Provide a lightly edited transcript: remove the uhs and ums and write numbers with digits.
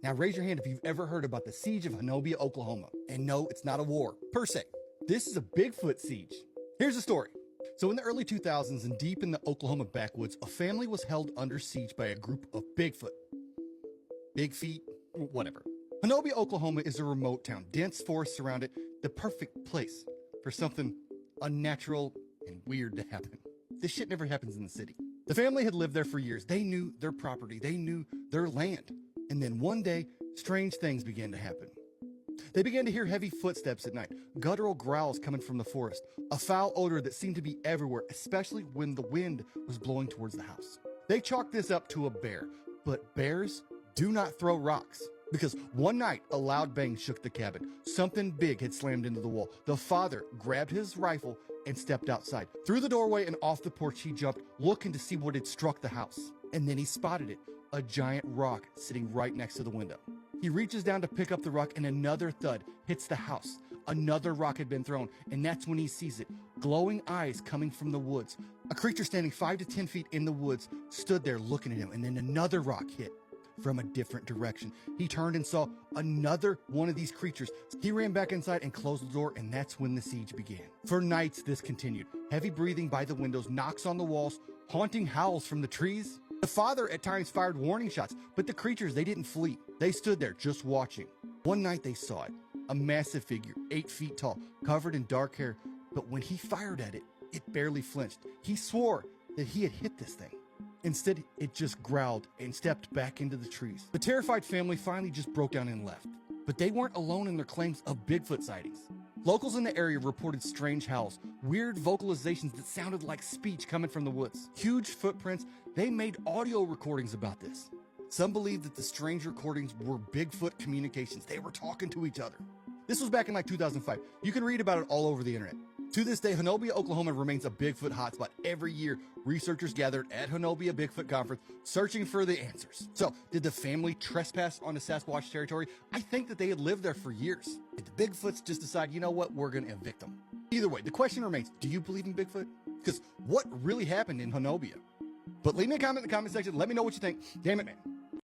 Now raise your hand if you've ever heard about the siege of Honobia, Oklahoma. And no, it's not a war, per se. This is a Bigfoot siege. Here's the story. So in the early 2000s and deep in the Oklahoma backwoods, a family was held under siege by a group of Bigfoot. Big feet, whatever. Honobia, Oklahoma is a remote town, dense forest surrounded, the perfect place for something unnatural and weird to happen. This shit never happens in the city. The family had lived there for years. They knew their property. They knew their land. And then one day, strange things began to happen. They began to hear heavy footsteps at night, guttural growls coming from the forest, a foul odor that seemed to be everywhere, especially when the wind was blowing towards the house. They chalked this up to a bear, but bears do not throw rocks. Because one night, a loud bang shook the cabin. Something big had slammed into the wall. The father grabbed his rifle and stepped outside. Through the doorway and off the porch, he jumped, looking to see what had struck the house. And then he spotted it, a giant rock sitting right next to the window. He reaches down to pick up the rock and another thud hits the house. Another rock had been thrown, and that's when he sees it. Glowing eyes coming from the woods. A creature standing 5 to 10 feet in the woods stood there looking at him, and then another rock hit from a different direction. He turned and saw another one of these creatures. He ran back inside and closed the door, and that's when the siege began. For nights, this continued. Heavy breathing by the windows, knocks on the walls, haunting howls from the trees. The father at times fired warning shots, but the creatures, they didn't flee. They stood there just watching. One night they saw it, a massive figure, 8 feet tall, covered in dark hair, but when he fired at it, it barely flinched. He swore that he had hit this thing. Instead, it just growled and stepped back into the trees. The terrified family finally just broke down and left. But they weren't alone in their claims of Bigfoot sightings. Locals in the area reported strange howls, weird vocalizations that sounded like speech coming from the woods. Huge footprints. They made audio recordings about this. Some believe that the strange recordings were Bigfoot communications. They were talking to each other. This was back in like 2005. You can read about it all over the internet. To this day, Honobia, Oklahoma remains a Bigfoot hotspot. Every year, researchers gathered at Honobia Bigfoot Conference searching for the answers. So, did the family trespass onto Sasquatch territory? I think that they had lived there for years. Did the Bigfoots just decide, you know what, we're going to evict them? Either way, the question remains, do you believe in Bigfoot? Because what really happened in Honobia? But leave me a comment in the comment section. Let me know what you think. Damn it, man.